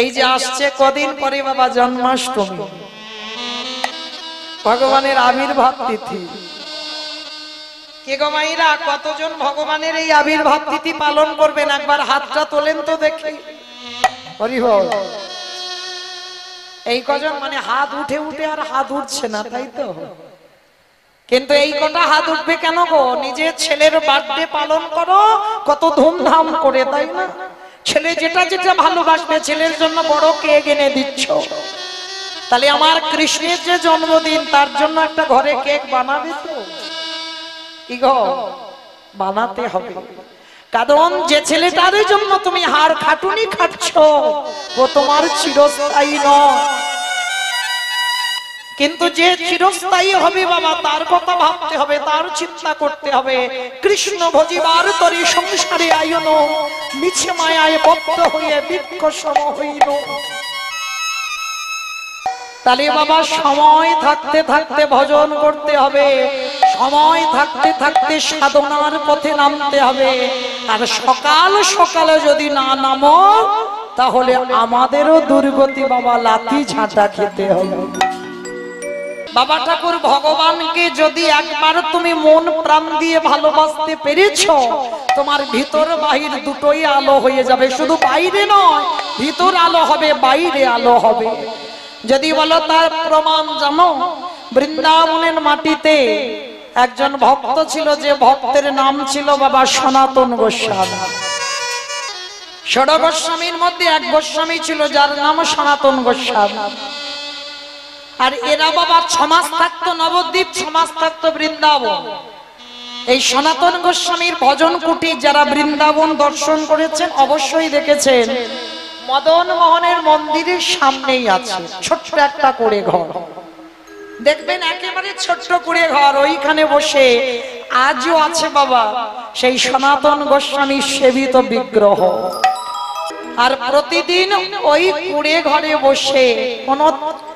এই যে আসছে কদিন পরে বাবা জন্মাষ্টমী, ভগবানের আবির্ভাব তিথি। কে গো মাইরা, কতজন ভগবানের এই আবির্ভাব তিথি পালন করবেন? একবার হাতটা তোলেন তো দেখি। হরি বল। এই কজন, মানে হাত উঠে উঠে আর হাত উঠছে না, তাই তো? কিন্তু এই কটা হাত উঠবে কেন গো? নিজের ছেলের বার্থডে পালন করো কত ধুমধাম করে, তাই না? ছেলে যেটা যেটা ভালোবাসবে ছেলের জন্য বড় কেক এনে দিচ্ছ। তাহলে আমার কৃষ্ণের যে জন্মদিন, তার জন্য একটা ঘরে কেক বানাবে তো? কি গো, বানাতে হবে। কারণ যে ছেলেটার জন্য তুমি হাড় খাটুনি খাচ্ছ, ও তোমার চিরস্থায়ী নয়। কিন্তু যে চিরস্থায়ী হবে বাবা, তার কথা ভাবতে হবে, তার চিন্তা করতে হবে। কৃষ্ণ ভজিবার তরি সংসারে আয়ন, মিছে মায়ায় বদ্ধ হয়ে বৃক্ষ সম হইল। তাহলে বাবা সময় থাকতে থাকতে ভজন করতে হবে, সময় থাকতে থাকতে সাধনার পথে নামতে হবে। আর সকাল সকালে যদি না নামো, তাহলে আমাদেরও দুর্গতি বাবা, লাথি ঝাঁটা খেতে হবে। বাবা ঠাকুর ভগবানকে যদি একবার তুমি মন প্রাণ দিয়ে ভালোবাসতে পেরেছো, তোমার ভিতর বাহির দুটোই আলো হয়ে যাবে। শুধু বাইরে নয়, ভিতর আলো হবে, বাইরে আলো হবে। যদি বলো তার প্রমাণ জানো, বৃন্দাবনের মাটিতে একজন ভক্ত ছিল, যে ভক্তের নাম ছিল বাবা সনাতন গোস্বামী। ষড় গোস্বামীর মধ্যে এক গোস্বামী ছিল যার নাম সনাতন গোস্বামী। আর এরা বাবা সমাজ থাকতো নবদ্বীপ, সমাজ থাকতো বৃন্দাবন। এই সনাতন গোস্বামীর ভজন কুটি যারা বৃন্দাবন দর্শন করেছেন অবশ্যই দেখেছেন, মদন মোহনের মন্দিরের সামনেই আছে ছোট্ট একটা করে ঘর। দেখবেন একেবারে ছোট্ট করে ঘর, ওইখানে বসে আজও আছে বাবা সেই সনাতন গোস্বামীর সেবিত বিগ্রহ। আর প্রতিদিন ওই কুড়ে ঘরে বসে, কোন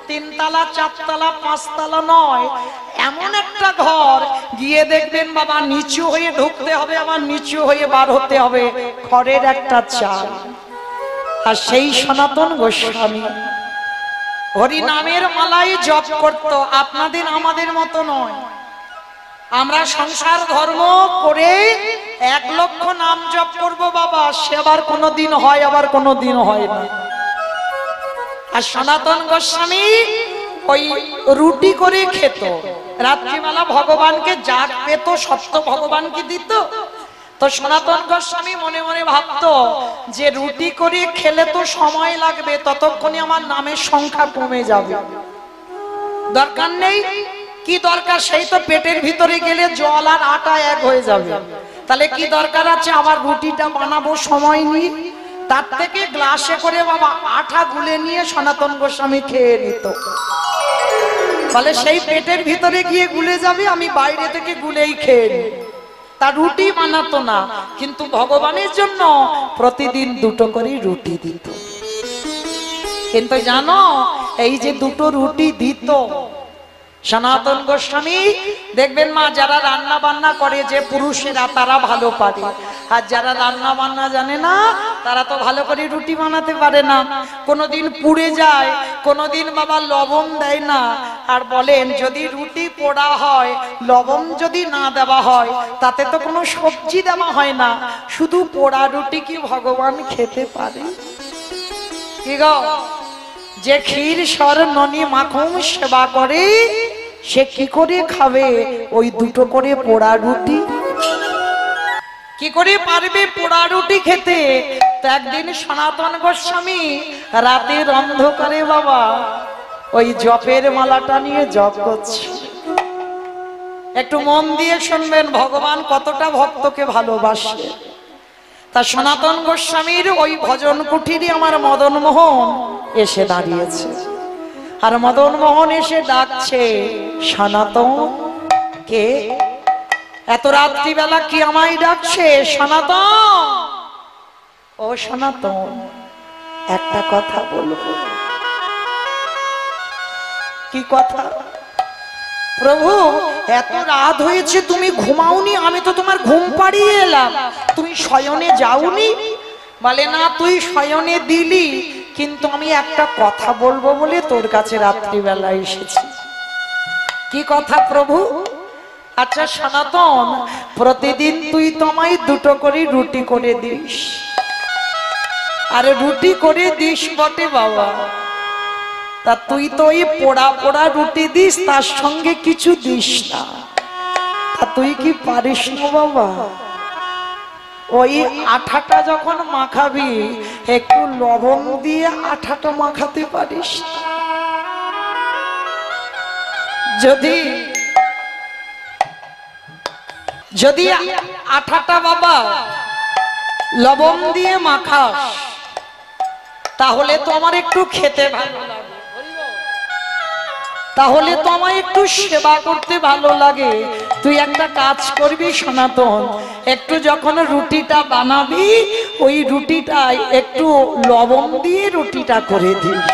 তিনতলা চারতলা পাঁচতলা নয়, এমন একটা ঘর গিয়ে দেখবেন বাবা নিচু হয়ে ঢুকতে হবে, আবার নিচু হয়ে বার হতে হবে, খড়ের একটা চাল। আর সেই সনাতন গোস্বামী হরি নামের মালাই জপ করত। আপনাদের আমাদের মতো নয়, আমরা সংসার ধর্ম করে 1 লক্ষ নাম জপ করব বাবা, সে আবার কোনোদিন হয়, আবার কোনোদিন হয় না। আর সনাতন গোস্বামী ওই রুটি করে খেত, রাত্রিবেলা ভগবানকে যা পেত সত্য ভগবানকে দিত। তো সনাতন গোস্বামী মনে মনে ভাবতো যে রুটি করে খেলে তো সময় লাগবে, ততক্ষণে আমার নামের সংখ্যা কমে যাবে, দরকার নেই। কি দরকার, সেই তো পেটের ভিতরে গেলে জল আর আটা এক হয়ে যাবে, তাহলে কি দরকার আছে আবার রুটিটা বানাবো সময় নিয়ে? তার থেকে গ্লাসে করে বাবা আটা গুলে নিয়ে সনাতন গোস্বামী খেয়ে নিত। বলে সেই পেটের ভিতরে গিয়ে গুলে যাবে, আমি বাইরে থেকে গুলেই খেয়ে নিই। তার রুটি বানাতো না, কিন্তু ভগবানের জন্য প্রতিদিন 2টো করে রুটি দিত। কিন্তু জানো, এই যে 2টো রুটি দিত সনাতন গোস্বামী, দেখবেন মা যারা রান্না বান্না করে যে পুরুষেরা, তারা ভালো পারে। আর যারা রান্না বান্না জানে না, তারা তো ভালো করে রুটি বানাতে পারে না। কোনোদিন পুড়ে যায়, কোনোদিন বাবা লবণ দেয় না। আর বলেন যদি রুটি পোড়া হয়, লবণ যদি না দেওয়া হয়, তাতে তো কোনো সবজি দেওয়া হয় না, শুধু পোড়া রুটি কি ভগবান খেতে পারে? কি গো, যে ক্ষীর সর ননি মাখন সেবা করে, সে কি করে খাবে ওই 2টো করে পোড়া রুটি? কি করে পারবে পোড়া রুটি খেতে? তো একদিন সনাতন গোস্বামী রাতের অন্ধকারে বাবা ওই জপের মালাটা নিয়ে জপ করছে। একটু মন দিয়ে শুনবেন ভগবান কতটা ভক্তকে ভালোবাসে। তা সনাতন গোস্বামীর ওই ভজন কুঠিরে আমার মদন মোহন এসে দাঁড়িয়েছে। আর মদন মোহন এসে ডাকছে, সনাতন কে? এত রাত্রিবেলা কি আমায় ডাকছে? সনাতন, ও সনাতন একটা কথা বলো। কি কথা? প্রভু এত রাত হয়েছে, তুমি ঘুমাওনি, আমি তো তোমার ঘুম পাড়িয়ে এলাম, তুমি শয়নে যাওনি? বলে না, তুই শয়নে দিলি, কিন্তু আমি একটা কথা বলবো বলে তোর কাছে রাত্রিবেলা এসেছি। কি কথা প্রভু? আচ্ছা সনাতন, প্রতিদিন তুই তোমায় দুটো করে রুটি করে দিস। আরে রুটি করে দিস বটে বাবা, তা তুই তো ওই পোড়া পোড়া রুটি দিস, তার সঙ্গে কিছু দিস না। তা তুই কি পারিস না বাবা? ওই আঠাটা যখন মাখাবি একটু লবণ দিয়ে আঠাটা মাখাতে পারিস? যদি যদি আঠাটা বাবা লবণ দিয়ে মাখাস তাহলে তো আমার একটু খেতে ভালো লাগে, তাহলে তো আমায় একটু সেবা করতে ভালো লাগে। তুই একটা কাজ করবি সনাতন, একটু যখন রুটিটা বানাবি ওই রুটিটা একটু লবণ দিয়ে রুটিটা করে দিস।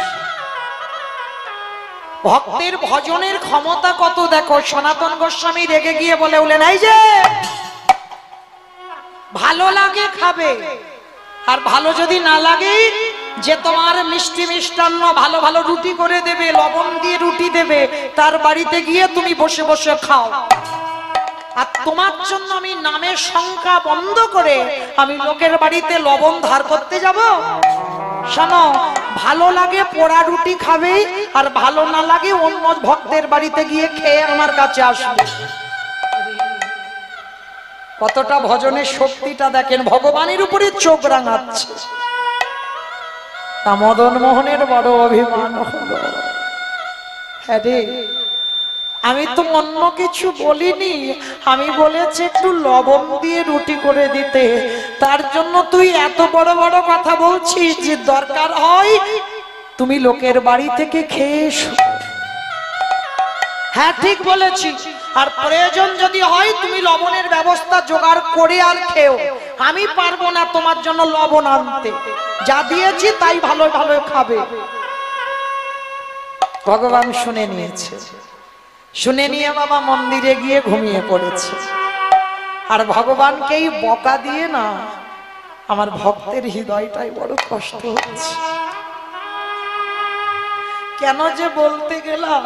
ভক্তের ভজনের ক্ষমতা কত দেখো। সনাতন গোস্বামী রেগে গিয়ে বলে উঠলেন, এই যে ভালো লাগে খাবে, আর ভালো যদি না লাগে যে তোমার মিষ্টি মিষ্টান্ন ভালো ভালো রুটি করে দেবে, লবণ দিয়ে রুটি দেবে, তার বাড়িতে গিয়ে তুমি বসে বসে খাও। আর তোমার জন্য আমি নামের সংখ্যা বন্ধ করে আমি লোকের বাড়িতে লবণ ধার করতে যাব? শোনো, ভালো লাগে পোড়া রুটি খাবে, আর ভালো না লাগে অন্য ভক্তের বাড়িতে গিয়ে খেয়ে আমার কাছে আসবে। কতটা ভজনের শক্তিটা দেখেন, ভগবানের উপরে চোখ রাঙাচ্ছে। তা মদন মোহনের বড় অভিমান হলো। হ্যাঁ রে, আমি তো অন্য কিছু বলিনি, আমি বলেছি একটু লবণ দিয়ে রুটি করে দিতে। তার জন্য তুই এত বড় বড় কথা বলছিস যে দরকার হয় তুমি লোকের বাড়ি থেকে খেয়ে এসো। হ্যাঁ ঠিক বলেছি, আর প্রয়োজন যদি হয় তুমি লবণের ব্যবস্থা জোগাড় করে আর খেও। আমি পারবো না তোমার জন্য লবণ আনতে, যা দিয়েছি তাই ভালো ভালো খাবে। ভগবান শুনে নিয়েছে, শুনে নিয়ে বাবা মন্দিরে গিয়ে ঘুমিয়ে পড়েছে। আর ভগবানকেই বকা দিয়ে না আমার ভক্তের হৃদয়টাই বড় কষ্ট হচ্ছে। কেন যে বলতে গেলাম,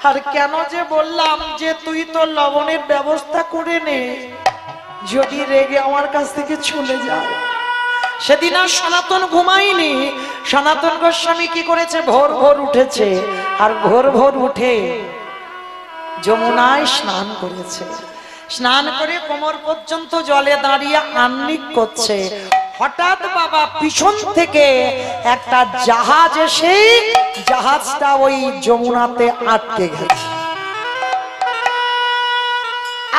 আর কেন যে বললাম যে তুই তো লবণের ব্যবস্থা করে নে, যদি রেগে আমার কাছ থেকে চলে যায়। সেদিন আর সনাতন ঘুমায়নি। সনাতন গোস্বামী কি করেছে, ভোর ভোর উঠেছে, আর ভোর ভোর উঠে যমুনায় স্নান করেছে। স্নান করে কোমর পর্যন্ত জলে দাঁড়িয়ে আহ্নিক করছে। হঠাৎ বাবা পিছন থেকে একটা জাহাজ এসে জাহাজটা ওই যমুনাতে আটকে গেছে,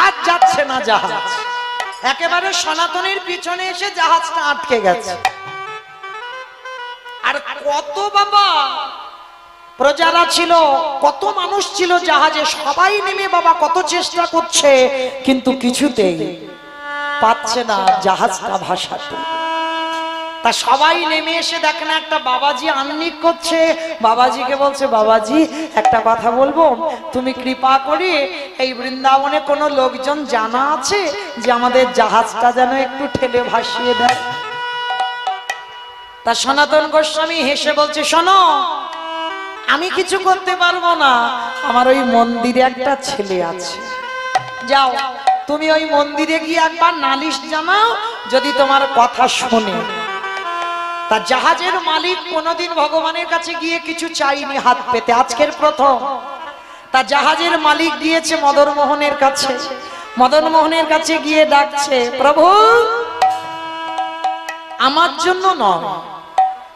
আর যাচ্ছে না জাহাজ। একেবারে সনাতনের পিছনে এসে জাহাজটা আটকে গেছে। আর কত বাবা প্রজারা ছিল, কত মানুষ ছিল জাহাজে, সবাই নেমে বাবা কত চেষ্টা করছে, কিন্তু কিছুতেই পাচ্ছে না জাহাজটা ভাসাতে। তা সবাই নেমে এসে দেখেন একটা বাবাজি আহ্নিক করছে। বাবাজিকে বলছে, বাবাজি একটা কথা বলবো, তুমি কৃপা করে এই বৃন্দাবনে কোনো লোকজন জানা আছে যে আমাদের জাহাজটা যেন একটু ঠেলে ভাসিয়ে দেয়? তা সনাতন গোস্বামী হেসে বলছে, শোনো, আমি কিছু করতে পারবো না, আমার ওই মন্দিরে একটা ছেলে আছে, যাও তুমি ওই মন্দিরে গিয়ে একবার নালিশ জানাও, যদি তোমার কথা শোনে। তা জাহাজের মালিক কোনোদিন ভগবানের কাছে গিয়ে কিছু চাইনি হাত পেতে, আজকের প্রথম। তা জাহাজের মালিক গিয়েছে মদন মোহনের কাছে। মদন মোহনের কাছে গিয়ে ডাকছে, প্রভু আমার জন্য নয়,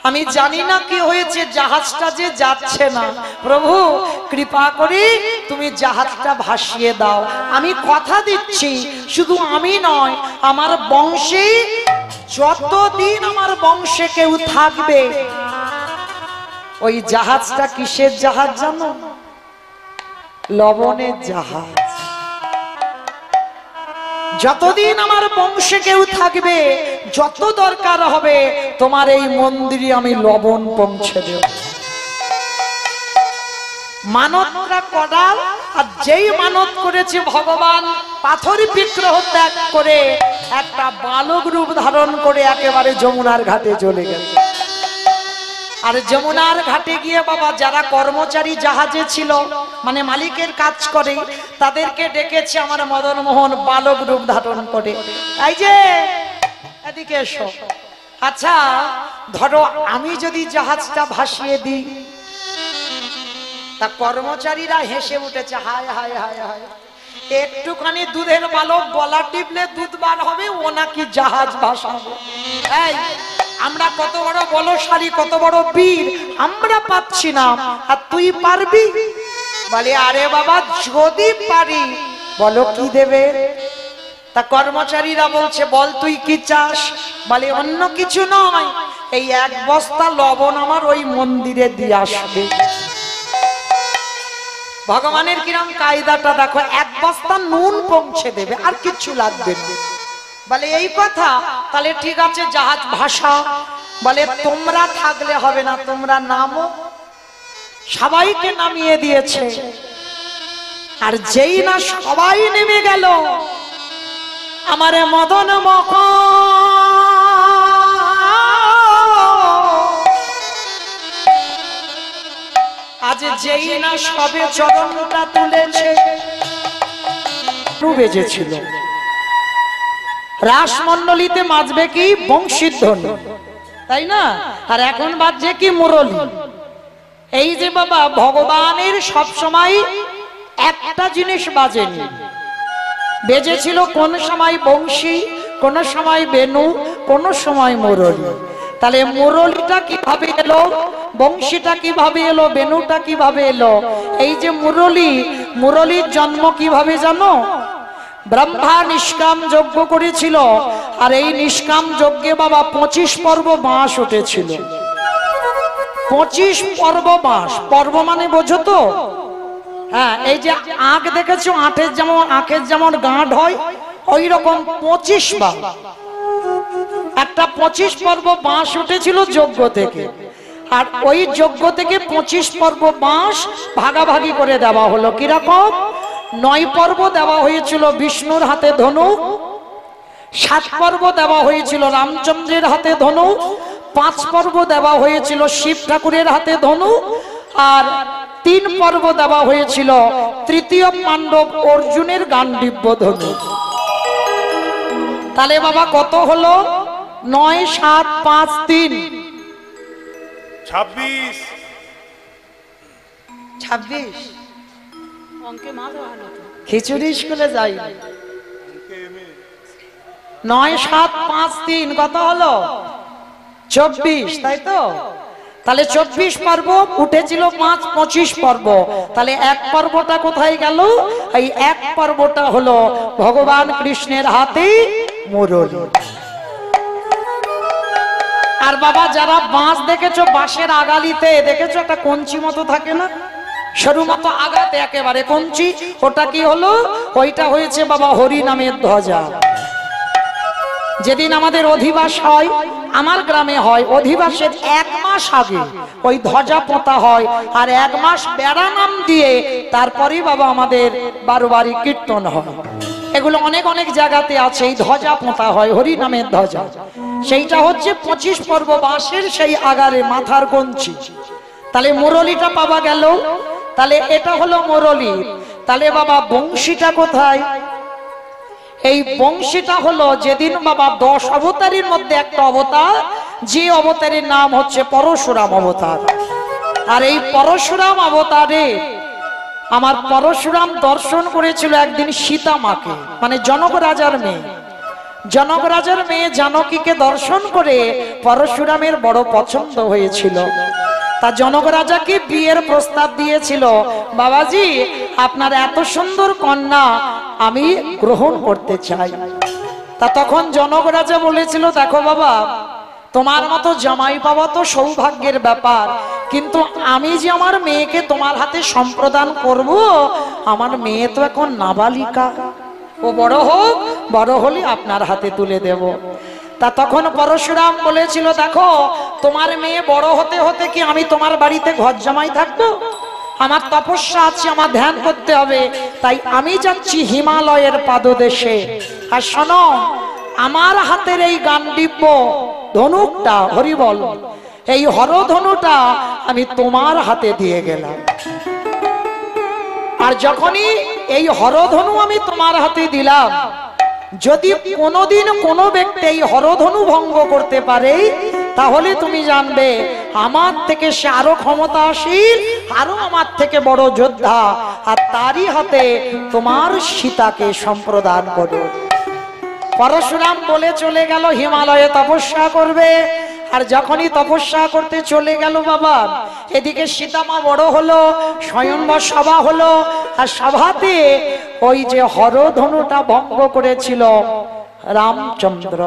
আমি জানি না কি হয়েছে, জাহাজটা যে যাচ্ছে না, প্রভু কৃপা করে তুমি জাহাজটা ভাসিয়ে দাও। আমি কথা দিচ্ছি, শুধু আমি নয়, আমার বংশে যতদিন আমার বংশে কেউ থাকবে, ওই জাহাজটা কিসের জাহাজ জানো? লবণের জাহাজ। যতদিন আমার বংশে কেউ থাকবে, যত দরকার হবে তোমার এই মন্দিরে আমি লবণ পৌঁছে দেব। মানতরা কডাল, আর যেই মানত করেছে ভগবান পাথর বিগ্রহ ত্যাগ করে একটা বালক রূপ ধারণ করে একেবারে যমুনার ঘাটে চলে গেছে। আর যমুনার ঘাটে গিয়ে বাবা যারা কর্মচারী জাহাজে ছিল, মানে মালিকের কাজ করে, তাদেরকে ডেকেছে আমার মদন মোহন বালক রূপ ধারণ করে, এই যে এদিকে এসো। আচ্ছা ধরো আমি যদি জাহাজটা ভাসিয়ে দিই, তা কর্মচারীরা হেসে উঠেছে, হায় হায় হায় হায়, একটুখানি দুধের বালক গলা টিপলে দুধ বার হবে, ও নাকি জাহাজ ভাসাবে। এই আমরা কত বড় বলশালী, কত বড় বীর, আমরা পাচ্ছি না, আর তুই পারবি? বলে আরে বাবা যদি পারি বলো কি দেবে। তা কর্মচারীরা বলছে বল তুই কি চাস? বলে অন্য কিছু নয়, এই এক বস্তা লবণ আমার ওই মন্দিরে দিয়ে আসবে। ভগবানের কিরম কায়দাটা দেখো, এক বস্তা নুন পৌঁছে দেবে, আর কিছু লাগবে না। বলে এই কথা, তাহলে ঠিক আছে জাহাজ ভাষা। বলে তোমরা থাকলে হবে না, তোমরা নামো। সবাইকে নামিয়ে দিয়েছে, আর যেই না সবাই নেমে গেল, আমারে মদন মোহন আজ যেই না সবে চরণটা তুলেছে, বেজেছিল রাসমণ্ডলীতে বাজবে কি বংশীধ্বনি, তাই না? আর এখন বাজছে কি মুরলী। এই যে বাবা ভগবানের সব সময় একটা জিনিস বাজেনি, বেজেছিল কোন সময় বংশী, কোন সময় বেনু, কোন সময় মুরলী। তাহলে মুরলীটা কিভাবে এলো, বংশীটা কিভাবে এলো, বেনুটা কিভাবে এলো? এই যে মুরলী, মুরলীর জন্ম কিভাবে জানো? ব্রহ্মা নিষ্কাম যজ্ঞ করেছিল, আর এই নিষ্কাম যজ্ঞে বাবা 25 পর্ব বাঁশ উঠেছিল। 25 পর্ব বাঁশ, পর্ব মানে বোঝো তো? হ্যাঁ, এই যে আখ দেখেছো, আখের যেমন গাঁট হয়, ওই রকম 25 বার একটা 25 পর্ব বাঁশ উঠেছিল যজ্ঞ থেকে। আর ওই যজ্ঞ থেকে 25 পর্ব বাঁশ ভাগাভাগি করে দেওয়া হলো। কিরকম? 9 পর্ব দেওয়া হয়েছিল বিষ্ণুর হাতে ধনুক, 7 পর্ব দেওয়া হয়েছিল রামচন্দ্রের হাতে ধনুক, 5 পর্ব দেওয়া হয়েছিল শিব ঠাকুরের হাতে ধনুক, আর 3 পর্ব দেওয়া হয়েছিল তৃতীয় পাণ্ডব অর্জুনের গান্ডীব্য ধনুক। তাহলে বাবা কত হলো? 9, 7, 5, 3 26। 26 খিচুড়ি স্কুলে যাই। 9, 7, 5, 3 কত হলো? 24, তাই তো? তাহলে 24 পর্ব উঠেছিল, 5, 25 পর্ব। তাহলে এক পর্বটা কোথায় গেল? এই এক পর্বটা হলো ভগবান কৃষ্ণের হাতে মুরলী। আর বাবা যারা বাঁশ দেখেছো, বাঁশের আগালিতে দেখেছো একটা কঞ্চি মতো থাকে না, সরু মতো আগাতে একেবারে কঞ্চি, ওটা কি হলো? ওইটা হয়েছে বাবা হরি নামের ধ্বজা। যেদিন আমাদের অধিবাস হয়, আমার গ্রামে হয়, অধিবাসের 1 মাস আগে ওই ধ্বজা পোঁতা হয়, আর 1 মাস বেড়া নাম দিয়ে তারপরেই বাবা আমাদের 12 বাড়ি কীর্তন হয়। এগুলো অনেক অনেক জায়গাতে আছে, এই ধ্বজা পোঁতা হয় হরি নামের ধ্বজা। সেইটা হচ্ছে 25 পর্ব বাঁশের সেই আগারে মাথার কঞ্চি। তাহলে মুরলীটা পাওয়া গেল। তাহলে এটা হলো মুরলী। তাহলে বাবা বংশীটা কোথায়? এই বংশীটা হলো যেদিন বাবা 10 অবতারের মধ্যে একটা অবতার, যে অবতারের নাম হচ্ছে পরশুরাম অবতার। আর এই পরশুরাম অবতারে আমার পরশুরাম দর্শন করেছিল একদিন সীতা মাকে, মানে জনক রাজার মেয়ে। জনক রাজার মেয়ে জানকীকে দর্শন করে পরশুরামের বড় পছন্দ হয়েছিল। তা জনক রাজাকে বিয়ের প্রস্তাব দিয়েছিল, বাবাজি আপনার এত সুন্দর কন্যা আমি গ্রহণ করতে চাই। তা তখন জনক রাজা বলেছিল, দেখো বাবা তোমার মতো জামাই পাওয়া তো সৌভাগ্যের ব্যাপার, কিন্তু আমি যে আমার মেয়েকে তোমার হাতে সম্প্রদান করব, আমার মেয়ে তো এখন নাবালিকা, ও বড় হোক, বড় হলে আপনার হাতে তুলে দেব। তা তখন পরশুরাম বলেছিল, দেখো তোমার মেয়ে বড় হতে হতে কি আমি তোমার বাড়িতে ঘর জামাই থাকবো? আমার তপস্যা আছে, আমার ধ্যান করতে হবে, তাই আমি যাচ্ছি হিমালয়ের পাদদেশে। আর শোনো, আমার হাতের এই গান্ডীব্য ধনুকটা, হরি বল, এই হরধনুটা আমি তোমার হাতে দিয়ে গেলাম। আর যখনই এই হরধনু আমি তোমার হাতে দিলাম, যদি কোনোদিন কোনো ব্যক্তি এই হরধনু ভঙ্গ করতে পারে, তাহলে তুমি জানবে আমার থেকে সে আরো ক্ষমতাশীল, আরো আমার থেকে বড় যোদ্ধা, আর তারই হাতে তোমার সীতাকে সম্প্রদান করো। পরশুরাম বলে চলে গেল হিমালয়ে তপস্যা করবে। আর যখনই তপস্যা করতে চলে গেল বাবা, এদিকে সীতামা বড় হলো, স্বয়ংবর সভা হলো, আর সভাতে ওই যে হরধনুটা ভঙ্গ করেছিল রামচন্দ্র,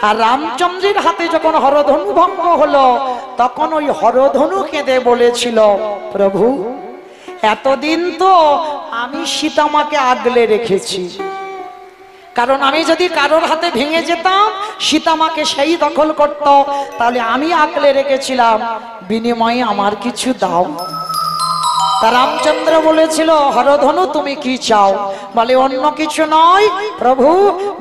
আর রামচন্দ্রের হাতে যখন হরধনু ভঙ্গ হলো, তখন ওই হরধনু কেঁদে বলেছিল, প্রভু এতদিন তো আমি সীতামাকে আগলে রেখেছি, কারণ আমি যদি কারোর হাতে ভেঙে যেতাম সীতামাকে সেই দখল করত, তাহলে আমি আগলে রেখেছিলাম, বিনিময়ে আমার কিছু দাও। তা রামচন্দ্র বলেছিল, হরধনু তুমি কি চাও? বলে অন্য কিছু নয় প্রভু,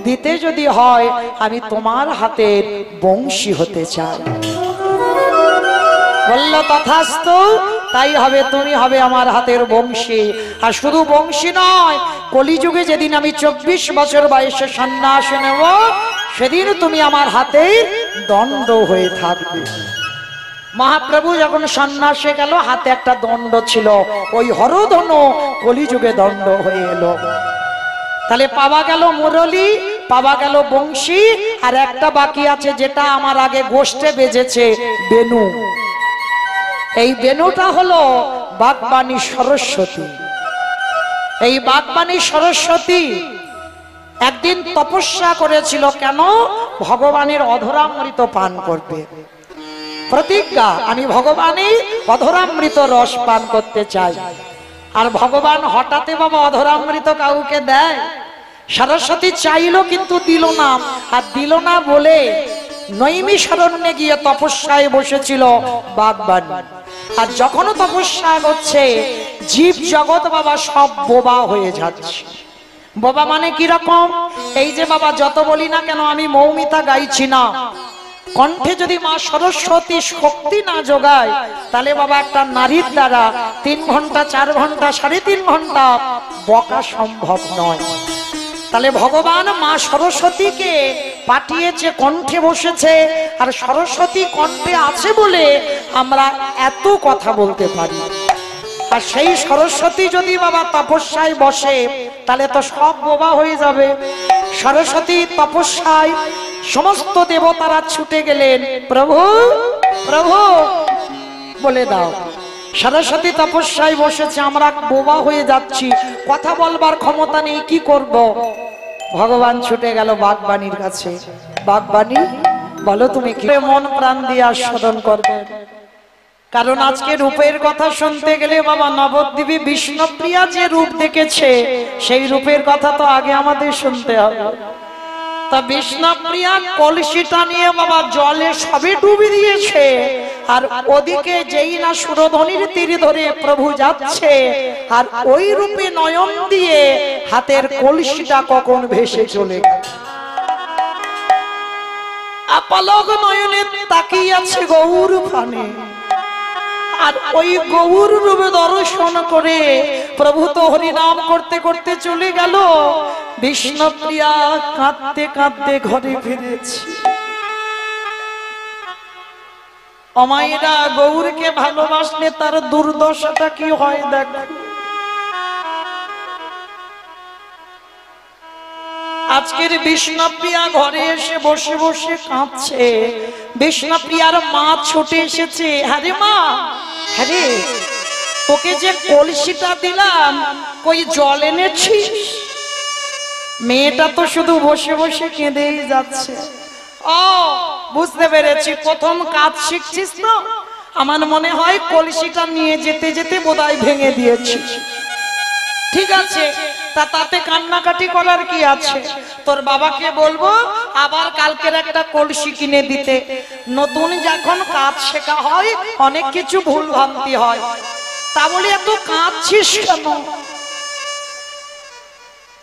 দিতে যদি হয় আমি তোমার হাতের বংশী হতে চাই। বলল তথাস্তু, তাই হবে, তুমি হবে আমার হাতের বংশী। আর শুধু বংশী নয়, কলিযুগে যেদিন আমি 24 বছর বয়সে সন্ন্যাস নেব, সেদিন তুমি আমার হাতে দণ্ড হয়ে থাকবে। মহাপ্রভু যখন সন্ন্যাসে গেল, হাতে একটা দণ্ড ছিল, ওই হরধনু কলিযুগে দণ্ড হয়ে এলো। তাহলে পাওয়া গেল মুরলী, পাওয়া গেল বংশী, আর একটা বাকি আছে যেটা আমার আগে গোষ্ঠে বেজেছে, বেনু। এই বেনুটা হলো বাগবানী সরস্বতী। এই বাগবানী সরস্বতী একদিন তপস্যা করেছিল, কেন? ভগবানের অধরামৃত পান করবে। প্রতিজ্ঞা, আমি ভগবানের অধরামৃত রস পান করতে চাই। আর ভগবান হঠাৎ বাবা অধরামৃত কাউকে দেয়? সরস্বতী চাইলো কিন্তু দিল না। আর দিল না বলে নৈমিষারণ্যে গিয়ে তপস্যায় বসেছিল বাগবানী। আর যখন তপস্যা করছে, জীব জগৎ বাবা সব বোবা হয়ে যাচ্ছে। বোবা মানে কিরকম? এই যে বাবা যত বলি না কেন আমি মৌমিতা গাইছি না, কণ্ঠে যদি মা সরস্বতী শক্তি না যোগায়, তাহলে বাবা একটা নারীর দ্বারা 3 ঘন্টা 4 ঘন্টা 3.5 ঘন্টা বকা সম্ভব নয়। তাহলে ভগবান মা সরস্বতীকে পাঠিয়েছে, কণ্ঠে বসেছে, আর সরস্বতী কণ্ঠে আছে বলে আমরা এত কথা বলতে পারি। আর সেই সরস্বতী যদি বাবা তপস্যায় বসে, তাহলে তো সব বোবা হয়ে যাবে। সরস্বতী তপস্যায় সমস্ত দেবতারা ছুটে গেলেন, প্রভু প্রভু বলে দাও। সরস্বতী তপস্যায় বসেছে, আমরা বোবা হয়ে যাচ্ছি, কথা বলবার ক্ষমতা নেই, কি করব? ভগবান ছুটে গেল বাগবানীর কাছে। বাগবানী বলো তুমি কি মন প্রাণ দিয়ে আস্বাদন করবে? কারণ আজকে রূপের কথা শুনতে গেলে বাবা নবদ্বীপে বিষ্ণুপ্রিয়া যে রূপ দেখেছে, সেই রূপের কথা তো আগে আমাদের শুনতে হবে। তা বিষ্ণুপ্রিয়া কলসিটা নিয়ে বাবা জলে সবে ডুবি দিয়েছে, আর ওদিকে যেই না সুরধনির তীর ধরে প্রভু যাচ্ছে, আর ওই রূপে নয়ন দিয়ে হাতের কলসিটা কখন ভেসে চলে গেছে। আপালক নয়নে তাকিয়ে আছে গৌর ফানে, আর ওই গৌর রূপে দর্শন করে প্রভু তো হরিনাম করতে করতে চলে গেল। বিষ্ণুপ্রিয়া কাঁদতে কাঁদতে ঘরে ফিরেছে। অমায়েরা গৌরকে ভালোবাসলে তার দুর্দশাটা কি হয় দেখো। আজকের বিষ্ণুপ্রিয়া ঘরে এসে বসে বসে কাঁদছে। বিষ্ণুপ্রিয়ার মা ছুটে এসেছে, আরে মা, আরে তোকে যে কলসিটা দিলাম, কই জল এনেছিস? মেয়েটা তো শুধু বসে বসে কেঁদেই যাচ্ছে। ও বুঝতে পেরেছি, প্রথম কাজ শিখছিস তো, আমার মনে হয় কলসিটা নিয়ে যেতে যেতে বোধহয় ভেঙে দিয়েছিস। ঠিক আছে, তা তাতে কান্নাকাটি করার কি আছে? তোর বাবাকে বলবো আবার কালকের একটা কলসি কিনে দিতে। নতুন যখন কাজ শেখা হয় অনেক কিছু ভুল ভ্রান্তি হয়, তা বলে এত কাঁদছিস কেন?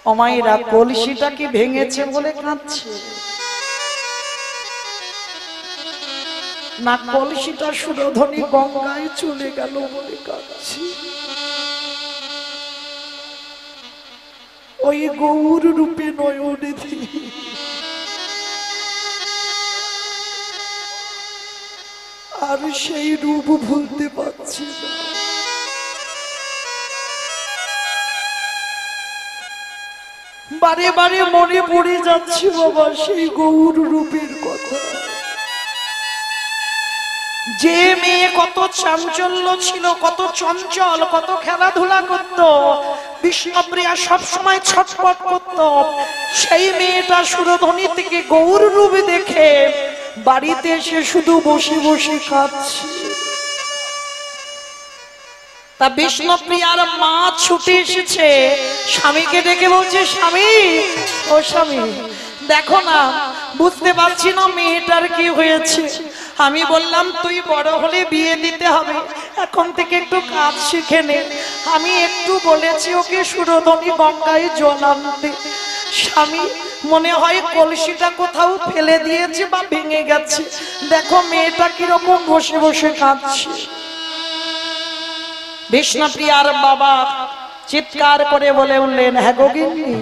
অমাইরা কলসিটা কি ভেঙেছে বলে কাঁদছে? না কলসিটা সুরধনী গঙ্গায় চলে গেল বলে কাঁদছি। ওই গৌর রূপে নয়নে আর সেই রূপ ভুলতে পারছি না। বারে বারে মনে পড়ে যাচ্ছে বাবা সেই গৌর রূপের কথা। যে মেয়ে কত চাঞ্চল্য ছিল, কত চঞ্চল, কত খেলাধুলা করত, বিষ্ণুপ্রিয়া সবসময় ছটফট করত, সেই মেয়েটা সুরধনী থেকে গৌর রূপ দেখে বাড়িতে এসে শুধু বসে বসে কাঁদছে। তা বিষ্ণুপ্রিয়ার মা ছুটে এসেছে, স্বামীকে ডেকে বলছে, স্বামী ও স্বামী দেখো না, বুঝতে পারছি না মেয়েটার কি হয়েছে। আমি বললাম তুই বড় হলে বিয়ে দিতে হবে, এখন থেকে একটু কাজ শিখে নে। আমি একটু বলেছি ওকে সুরধনী গঙ্গায় জল আনতে। স্বামী মনে হয় কলসিটা কোথাও ফেলে দিয়েছে বা ভেঙে গেছে, দেখো মেয়েটা কিরকম বসে বসে কাঁদছে। বিষ্ণুপ্রিয়ার বাবা চিৎকার করে বলে উঠলেন, হ্যাঁ গো গিন্নি,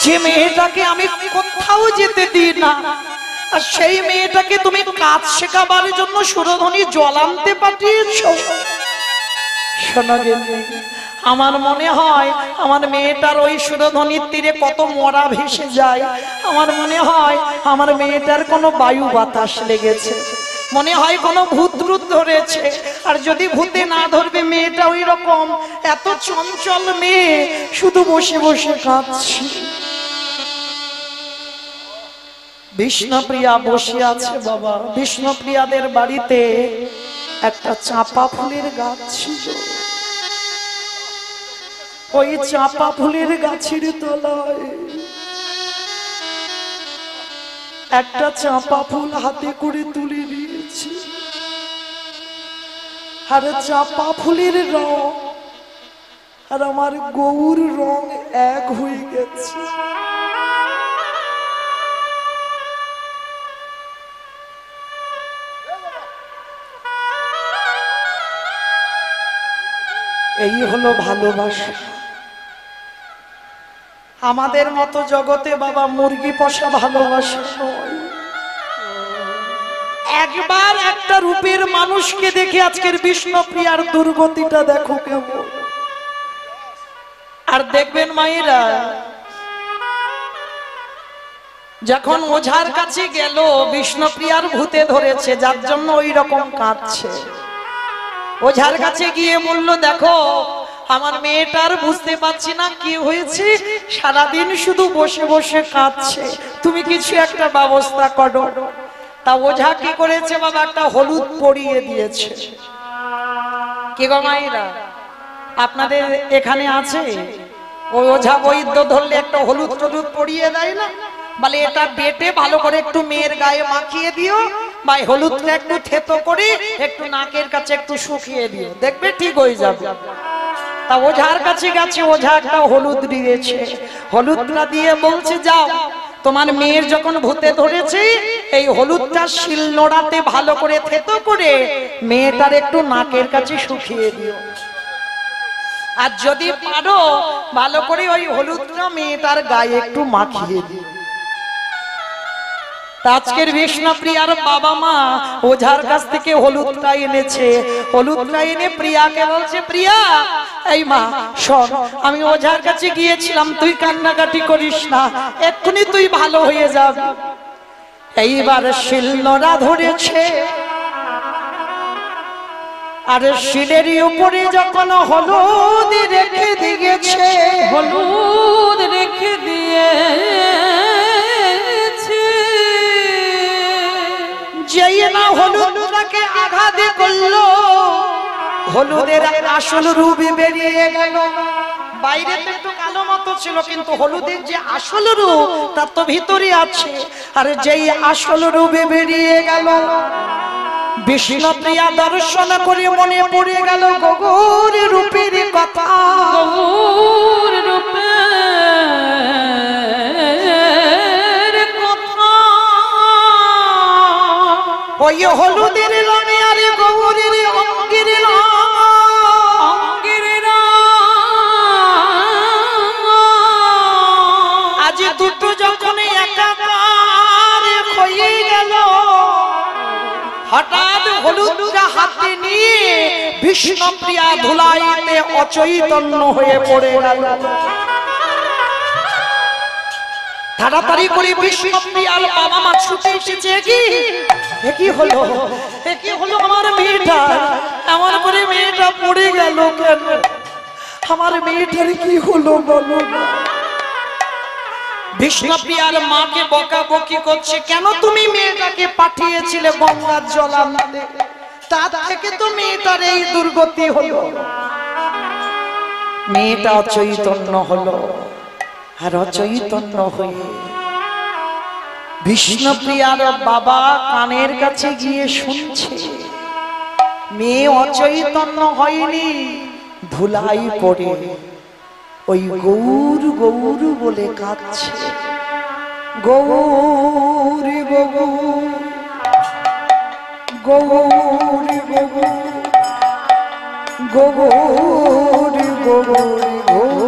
যে মেয়েটাকে আমি কোথাও যেতে দিই না, আর সেই মেয়েটাকে তুমি কাজ শেখাবার জন্য সুরধনী জল আনতে পাঠিয়েছ। শোনো গিন্নি, আমার মনে হয় আমার মেয়েটার ওই সুরধনীর তীরে কত মরা ভেসে যায়। আমার মনে হয় আমার মেয়েটার কোনো বায়ু বাতাস লেগেছে, মনে হয় কোনো ভূত রূপ ধরেছে। আর যদি ভূতে না ধরবে মেয়েটা ওই রকম এত চঞ্চল মেয়ে শুধু বসে বসে কাঁদছে। বিষ্ণুপ্রিয়া বসে আছে বাবা। বিষ্ণুপ্রিয়াদের বাড়িতে একটা চাঁপা ফুলের গাছ ছিল। ওই চাঁপা ফুলের গাছের তলায় একটা চাঁপা ফুল হাতে করে তুলে নিয়েছি, আর চাঁপা ফুলের রং আর আমার গৌর রং এক হয়ে গেছে। এই হলো ভালোবাসা। আমাদের মতো জগতে বাবা মুরগি পোষা ভালোবাসা নয়। একবার একটা রূপের মানুষকে দেখে আজকের বিষ্ণুপ্রিয়ার দুর্গতিটা দেখো কেমন। আর দেখবেন মায়েরা, যখন ওঝার কাছে গেল, বিষ্ণুপ্রিয়ার ভূতে ধরেছে যার জন্য ওই রকম কাঁদছে। ওঝার কাছে গিয়ে বলল, দেখো আমার মেয়েটার বুঝতে পারছি না কি হয়েছে, সারাদিন শুধু বসে বসে কাঁদছে, তুমি কিছু একটা ব্যবস্থা করো। তা ওঝা কি করেছে বাবা, একটা হলুদ পরিয়ে দিয়েছে। কি গো মায়েরা, আপনাদের এখানে আছে ওই ওঝা বৈদ্য ধরলে একটা হলুদ টলুদ পরিয়ে দেয় না, বলে এটা বেটে ভালো করে একটু মেয়ের গায়ে মাখিয়ে দিও, বা হলুদটা একটু থেতো করে একটু নাকের কাছে একটু শুকিয়ে দিও, দেখবে ঠিক হয়ে যাবে। তা ওঝার কাছে গেছে, ওঝা একটা হলুদ দিয়েছে। হলুদটা দিয়ে বলছে, যাও তোমার মেয়ের যখন ভূতে ধরেছে এই হলুদটা শিল নোড়াতে ভালো করে থেতো করে মেয়েটার একটু নাকের কাছে শুকিয়ে দিও, আর যদি পারো ভালো করে ওই হলুদটা মেয়েটার গায়ে একটু মাখিয়ে দিও। আজকের বিষ্ণুপ্রিয়ার বাবা মা ওঝার কাছ থেকে হলুদটা এনেছে। হলুদটা এনে প্রিয়াকে বলছে, প্রিয়া এই মা শোন, আমি ওঝার কাছে গিয়েছিলাম, তুই কান্নাকাটি করিস না, এক্ষুনি তুই ভালো হয়ে যাবি। এইবার শিলনোড়া ধরেছে, আর শিলের উপরে যখন হলুদ রেখে দিয়েছে, হলুদ রেখে দিয়ে যেই না হলুদটাকে আঘাত করলো, হলুদের আসল রূপ বেরিয়ে গেল। বাইরে তো একটু কালো মতো ছিল, কিন্তু হলুদের যে আসল রূপ তার তো ভিতরে আছে। আর যেই আসল রূপে বেরিয়ে গেল, বিষ্ণুপ্রিয়া দর্শন করে মনে পড়ে গেল গৌর রূপের কথা। গৌর রূপের কথা ওই হলুদের রঙে আরে গৌরের অঙ্গের আজ দুটো যখন একাকার হয়ে গেল, হঠাৎ হলুদটা হাতে নিয়ে বিষ্ণুপ্রিয়া ধুলাইতে অচৈতন্য হয়ে পড়ে গেল। তাড়াতাড়ি করে বিষ্ণুপ্রিয়ার বাবা মা ছুটে এসেছে। কি হলো, কি হলো আমার মেয়েটা, এমন করে মেয়েটা পড়ে গেল কেন? আমার মেয়েটার কি হলো বলো? বিষ্ণুপ্রিয়ার মাকে বকাবকি করছে, কেন তুমি মেয়েটাকে পাঠিয়েছিলে গঙ্গার জল আনতে, তার থেকে তো মেয়েটার এই দুর্গতি হলো। মেয়েটা অচৈতন্য হলো, আর অচৈতন্য হয়ে বিষ্ণুপ্রিয়ার বাবা কানের কাছে গিয়ে শুনছে, মেয়ে অচৈতন্য হয়নি, ধুলাই পড়ে ওই গৌর গৌর বলে কাঁদছে। গৌর গৌর গৌর গৌর গৌর গৌর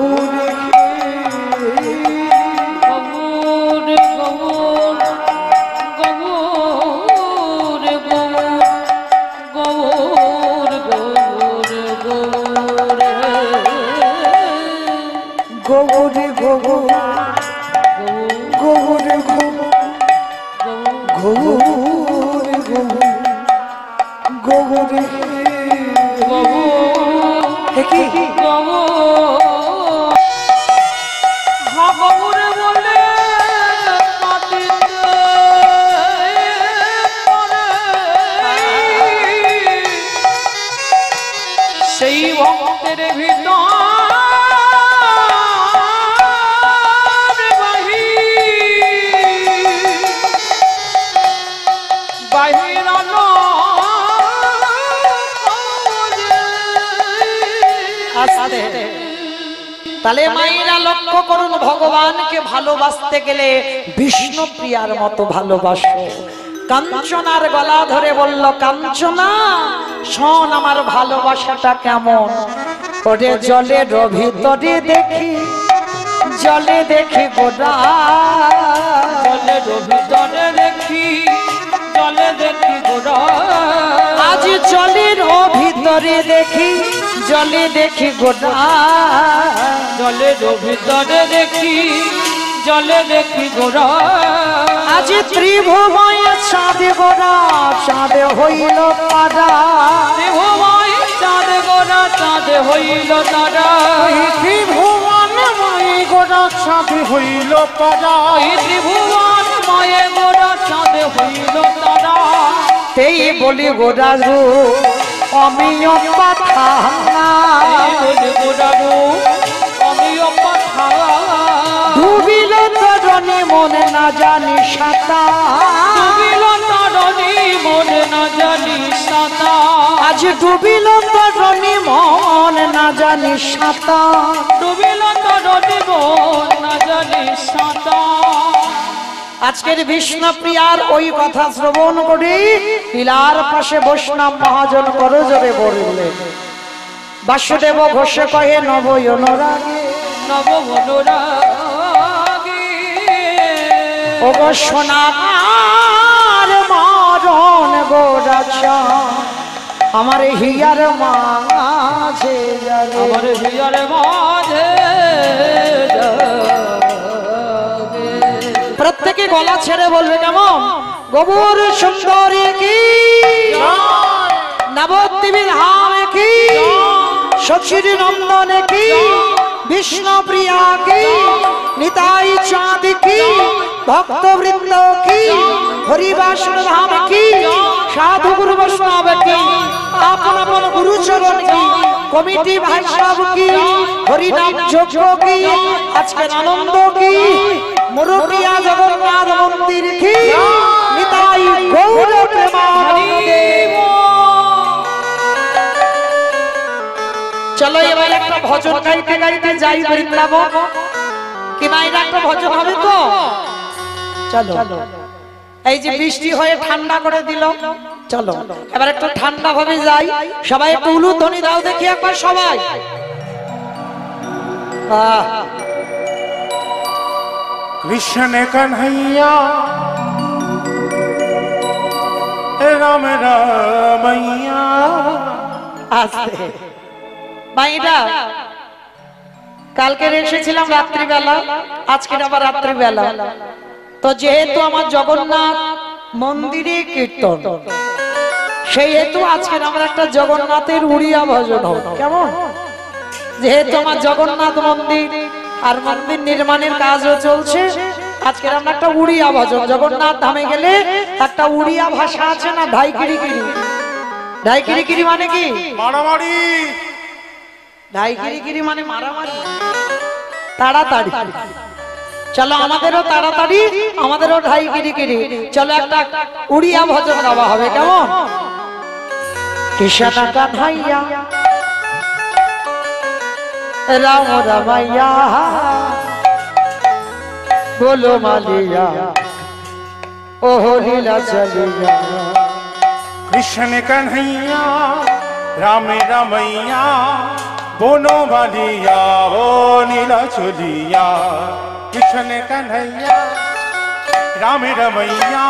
সেই ভক্তের ভিতর তাহলে মায়েরা লক্ষ্য করুন, ভগবানকে ভালোবাসতে গেলে বিষ্ণুপ্রিয়ার মতো ভালোবাসো। কাঞ্চনার গলা ধরে বলল, কাঞ্চনা শোন আমার ভালোবাসাটা কেমন। ওরে জলের ভিতরে দেখি, জলে দেখি গোড়া, জলের ভিতরে দেখি, জলে দেখি গোড়া, আজ জলের ভিতরে দেখি, জলে দেখি গোড়া, জলের ভিতরে দেখি, জলে দেখি গোড়া, আজ ত্রিভুবন চাঁদে গোড়া, চাঁদে হইল তারা, ত্রিভুবন চাঁদে গোড়া, চাঁদে হইল তারা, ত্রিভুবন মায়ে গোড়া, চাঁদে হইল তারা, ত্রিভুবন মায়ে গোড়া, চাঁদে হইল তারা। তেই বলি গোড়ারু অমিয় পাঠা, বলি গোড়ারু অমিয় পাঠা, ডুবিল তরণী মনে না জানি সাঁতার, ডুবিল তরণী মনে না জানি সাঁতার, আজ ডুবিল তরণী মন না জানি সাঁতার, ডুবিল তরণী মন না জানি সাঁতার। আজকের বিষ্ণুপ্রিয়ার ওই কথা শ্রবণ করে টিলার পাশে বৈষ্ণব মহাজন করজোরে বললেন, বাসুদেব ঘোষে কহে নব অনুরাগে, নব অনুরাগে, ও গো সোনার মরণ গোরাছা, আমার হিয়ার মাঝে যাবে, আমার হিয়ার মাঝে প্রত্যেকে গলা ছেড়ে বলবে কেমন, গৌর সুন্দরী কি, নবদ্বীপের ধাম কি, শশীর নন্দন কি, বিষ্ণুপ্রিয়া কি, নিতাই চাঁদ কি, ভক্তবৃন্দ কি, হরিবাসন ধাম কি, সাধু গুরু বৈষ্ণব কি, আপন আপন গুরুচরণ কি, কমিটি ভাই সব কি, হরিনাম যজ্ঞ কি, আজকের আনন্দ কি, মুরুটিয়া জগন্নাথ মন্দির কি, নিতাই গৌর প্রেমানন্দে। চলো এবার একটা ভজন গাইতে গাইতে যাই বৃন্দাবন। কি মায়ের একটা ভজন হবে তো? চলো। এই যে বৃষ্টি হয়ে ঠান্ডা করে দিল, চলো এবার একটু ঠান্ডা ভাবে যাই। সবাই একটু উলুধ্বনি দাও দেখি একবার সবাই। কৃষ্ণ কন্হৈয়া রাম রামैया। আস্তে মাইরা, কালকে এসেছিলাম রাত্রিবেলা, আজকে আবার রাত্রিবেলা। তো যেহেতু আমার জগন্নাথ মন্দিরে কীর্তন, সেই হেতু আজকে আমার একটা জগন্নাথের উড়িয়া ভজন হবে, কেমন? যেহেতু আমার জগন্নাথ মন্দির আর মন্দির নির্মাণের কাজও চলছে, আজকে আমরা একটা উড়িয়া ভজন। জগন্নাথ ধামে গেলে একটা উড়িয়া ভাষা আছে না, ঢাইকিরিকিরি। ঢাইকিরিকিরি মানে কি? মারামারি। ঢাইকিরিকিরি মানে মারামারি, তাড়াতাড়ি। চলো আমাদেরও তাড়াতাড়ি, আমাদেরও ঢাইকিরিকিরি। চলো একটা উড়িয়া ভজন গাওয়া হবে, কেমন? কৃষ্ণ কান্হাইয়া রাম রামাইয়া बोलो मालिया ओह लीला चलिया। कृष्ण कन्हैया राम रामैया बोलो मालिया ओ लीला चलिया। कृष्ण कन्हैया राम रमैया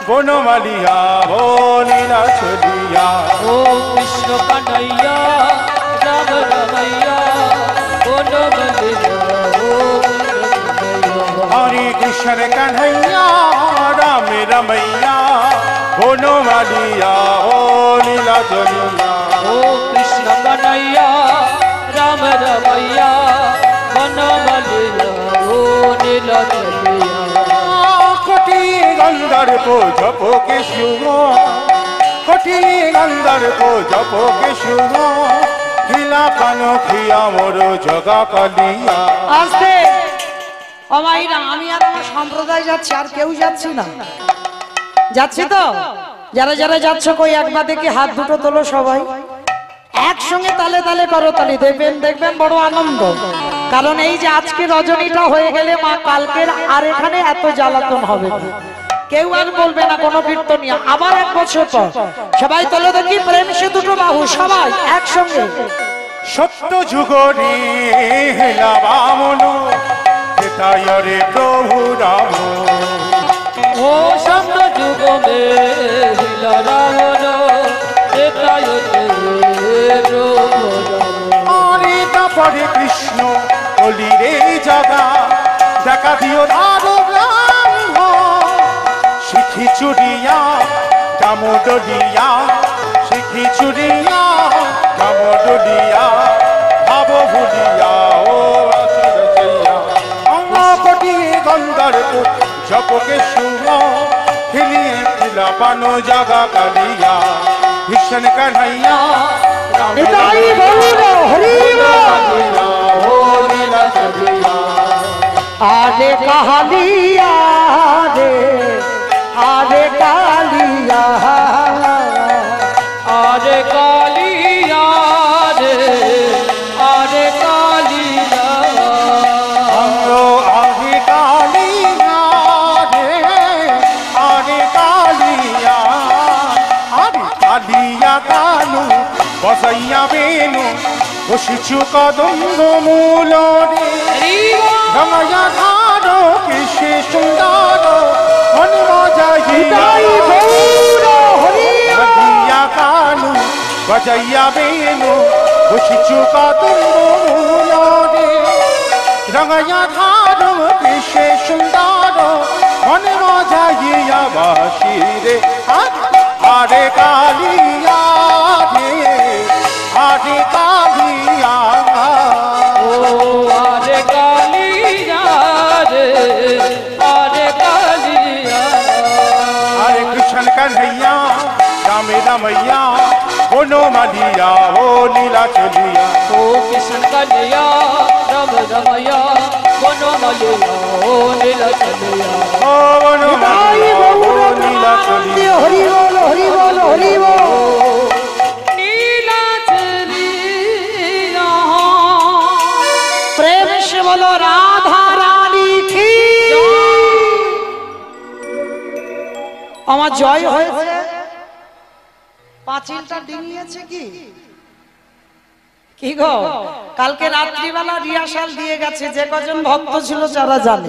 बोलो मालिया ओ लीला चलिया। ओ कृष्ण कन्हैया राम रमैया बोलो मालिया ओ हरे कृष्ण कन्हैया राम रमैया बोलो मालिया ओ लीला चलिया। ओ कृष्ण कन्हैया राम रमैया बोलो मालिया ओ लीला चलिया। कोटि गंधर को जपो के शुभो, कोटि गंधर को जपो के शुभो, खिला पानो खिया मोरो जगा कलिया। आस्ते ও মাইরা, আমি আর আমার সম্প্রদায় যাচ্ছি, আর কেউ যাচ্ছি না। যাচ্ছি তো, যারা যারা যাচ্ছ কই একবার দেখি হাত দুটো তোলো, সবাই একসঙ্গে তালে তালে করো তালি, দেখবেন দেখবেন বড় আনন্দ। কারণ এই যে আজকে রজনীটা হয়ে গেলে মা কালকের আর এখানে এত জ্বালাতন হবে না, কেউ আর বলবে না কোনো কীর্তনিয়া। আবার এক বছর পর সবাই তোলো দেখি প্রেম সে দুটো বাহু, সবাই একসঙ্গে। সত্য যুগরে হেলা বামন রে প্রভু রাম। ओ शब्द जुग में हिला रावण एताय प्रभु আরে তারপরে কৃষ্ণ বলি রে জগা দেখা দিও আরো ব্রাহ্ম। শিখি চুরিয়া কামডলিয়া, শিখি চুরিয়া কামডলিয়া, ভাব ভুলিয়া ও কোটি গন্ধার কো জপকে শুভ, খেলিয়ে খিলা পানো জাগা কালিয়া। কৃষ্ণ কন্হৈয়া নিতাই গৌর হরি ও লীলা চলিয়া। আরে কালিয়া রে, আরে কালিয়া, आरे कालिया रे आरे कालिया। আমরো আগে কালিয়া রে, আরে কালিয়া, আরে কালিয়া কানু বসাইয়া বেনু বসিছু কদম্ব মূল রে। রময়া ধারো কৃষে সুন্দর মন নিতাই গৌর হরি কালিয়া কানু বজাইয়া বেনু বসিছু কদম্ব মূল রে। রঙয়া ধারো কৃষে সুন্দর মন মজাইয়া বাসি রে। আরে কালিয়া রে, আরে কালিয়া। ओ आरे कालिया रे आरे कालिया। हरे कृष्ण कन्हैया राम रमैया बोलो मालिया ओ लीला चलिया। ओ कृष्ण कन्हैया राम रमैया बोलो मालिया ओ लीला चलिया। ओ बोलो मालिया ओ लीला चलिया। হরি বল হরি বল হরি বল। लीला चलिया। प्रेम से बोलो राधा रानी की। আমার জয় হয়েছে। পাঁচিলটা ডিঙিয়েছে কি কি গো? কালকে রাত্রিবেলা রিহার্সাল দিয়ে গেছে, যে কজন ভক্ত ছিল যারা জানে,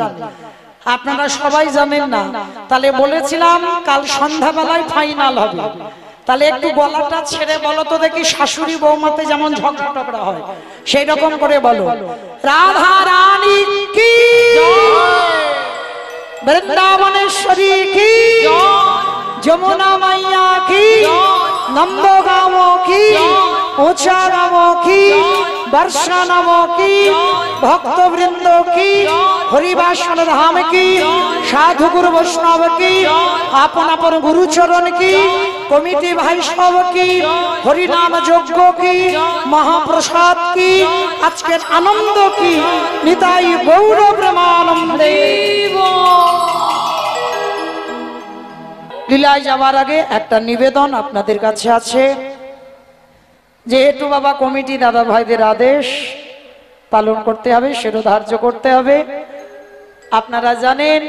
আপনারা সবাই জানেন না। তাহলে বলেছিলাম কাল সন্ধ্যাবেলায় ফাইনাল হবে। তাহলে একটু গলাটা ছেড়ে বলো তো দেখি, শাশুড়ি বৌমাতে যেমন ঝগড়া টগড়া হয় সেই রকম করে বলো, রাধা রানী কি, বৃন্দাবনেশ্বরী কি, যমুনা মাইয়া কি, নন্দগাঁও কি, ওচা গাঁও কি, বর্ষা নাম কি, ভক্তবৃন্দ কি, হরিবাসন ধাম কি, সাধু গুরু বৈষ্ণব কি, আপন আপন গুরুচরণ কি, কমিটি ভাই সব কি, হরিনাম যজ্ঞ কি, মহাপ্রসাদ কি, আজকের আনন্দ কি, নিতাই গৌর প্রেমানন্দে। লীলায় যাওয়ার আগে একটা নিবেদন আপনাদের কাছে আছে। যেহেতু বাবা কমিটি দাদা ভাইদের আদেশ পালন করতে হবে, সেটা ধার্য করতে হবে। আপনারা জানেন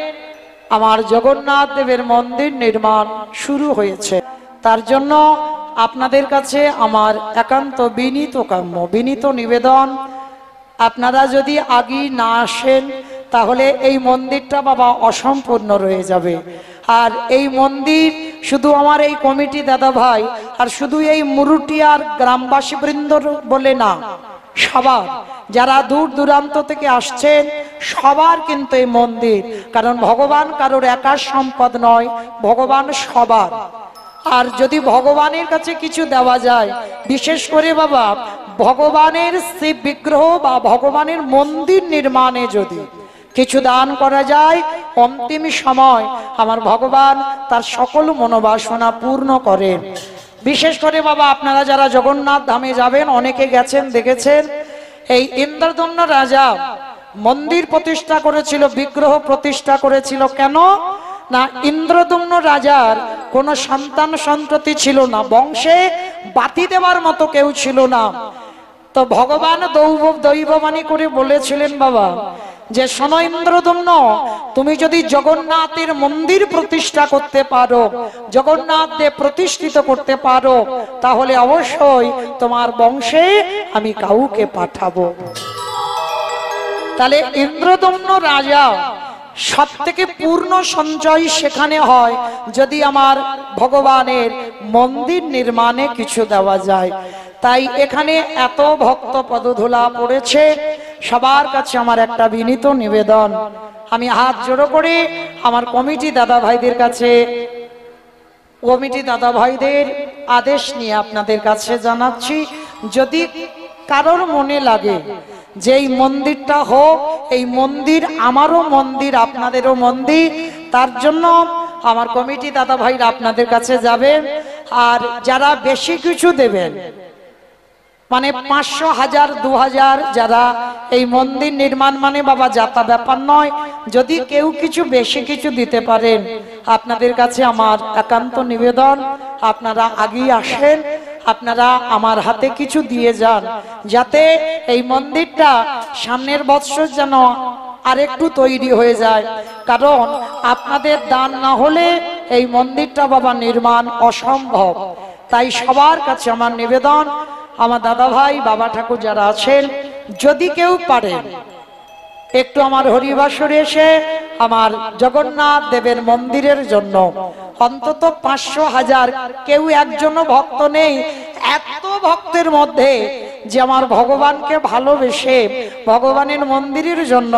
আমার জগন্নাথ দেবের মন্দির নির্মাণ শুরু হয়েছে, তার জন্য আপনাদের কাছে আমার একান্ত বিনীত কাম্য, বিনীত নিবেদন, আপনারা যদি আগে না আসেন তাহলে এই মন্দিরটা বাবা অসম্পূর্ণ রয়ে যাবে। আর এই মন্দির শুধু আমার এই কমিটি দাদা ভাই আর শুধু এই মুরুটিয়ার গ্রামবাসী বৃন্দ বলে না, সবার যারা দূর দূরান্ত থেকে আসছেন সবার কিন্তু এই মন্দির, কারণ ভগবান কারোর একার সম্পদ নয়, ভগবান সবার। আর যদি ভগবানের কাছে কিছু দেওয়া যায়, বিশেষ করে বাবা ভগবানের শিব বিগ্রহ বা ভগবানের মন্দির নির্মাণে যদি কিছু দান করা যায়, অন্তিম সময় আমার ভগবান তার সকল মনোবাসনা পূর্ণ করেন। বিশেষ করে বাবা আপনারা যারা জগন্নাথ ধামে যাবেন, অনেকে গেছেন দেখেছেন, এই ইন্দ্রদম্ন রাজা মন্দির প্রতিষ্ঠা করেছিল, বিগ্রহ প্রতিষ্ঠা করেছিল। কেন না, ইন্দ্রদম্ন রাজার কোনো সন্তান সন্ততি ছিল না, বংশে বাতি দেওয়ার মতো কেউ ছিল না। তো ভগবান দৈববাণী করে বলেছিলেন বাবা যে শোনো ইন্দ্রদম্ন, তুমি যদি জগন্নাথের মন্দির প্রতিষ্ঠা করতে পারো, জগন্নাথ দেব প্রতিষ্ঠিত করতে পারো, তাহলে অবশ্যই তোমার বংশে আমি কাউকে পাঠাবো। তাহলে ইন্দ্রদম্ন রাজা সব থেকে পূর্ণ সঞ্চয় সেখানে হয় যদি আমার ভগবানের মন্দির নির্মাণে কিছু দেওয়া যায়। তাই এখানে এত ভক্ত পদধূলা পড়েছে, সবার কাছে আমার একটা বিনীত নিবেদন, আমি হাত জোড়ো করে আমার কমিটি দাদা ভাইদের কাছে, কমিটি দাদা ভাইদের আদেশ নিয়ে আপনাদের কাছে জানাচ্ছি, যদি কারোর মনে লাগে যে এই মন্দিরটা হোক, এই মন্দির আমারও মন্দির আপনাদেরও মন্দির, তার জন্য আমার কমিটি দাদা ভাইরা আপনাদের কাছে যাবেন। আর যারা বেশি কিছু দেবেন, মানে 500, 1000, 2000, যারা এই মন্দির নির্মাণ মানে বাবা যাতা ব্যাপার নয়, যদি কেউ কিছু বেশি কিছু দিতে পারেন, আপনাদের কাছে আমার একান্ত নিবেদন, আপনারা আগেই আসেন, আপনারা আমার হাতে কিছু দিয়ে যান, যাতে এই মন্দিরটা সামনের বছর যেন আরেকটু তৈরি হয়ে যায়। কারণ আপনাদের দান না হলে এই মন্দিরটা বাবা নির্মাণ অসম্ভব। তাই সবার কাছে আমার নিবেদন, আমার দাদা ভাই বাবা ঠাকুর যারা আছেন, যদি কেউ পারেন একটু আমার হরিবাসরে এসে আমার জগন্নাথ দেবের মন্দিরের জন্য অন্তত 500, 1000, কেউ একজনও ভক্ত নেই এত ভক্তের মধ্যে যে আমার ভগবানকে ভালোবেসে ভগবানের মন্দিরের জন্য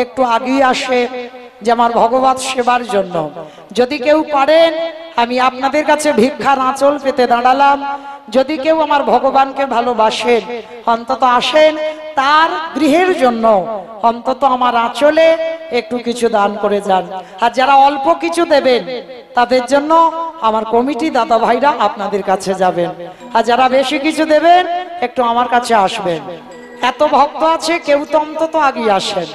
একটু আগিয়ে আসে, যে আমার ভগবত সেবার জন্য। যদি কেউ পারেন, আমি আপনাদের কাছে ভিক্ষার আঁচল পেতে দাঁড়ালাম, যদি কেউ আমার ভগবানকে ভালোবাসেন অন্তত আসেন, তার গৃহের জন্য অন্তত আমার আঁচলে একটু কিছু দান করে যান। আর যারা অল্প কিছু দেবেন তাদের জন্য আমার কমিটি দাদা ভাইরা আপনাদের কাছে যাবেন। আর যারা বেশি কিছু দেবেন একটু আমার কাছে আসবেন। এত ভক্ত আছে, কেউ তো অন্তত আগে আসেন।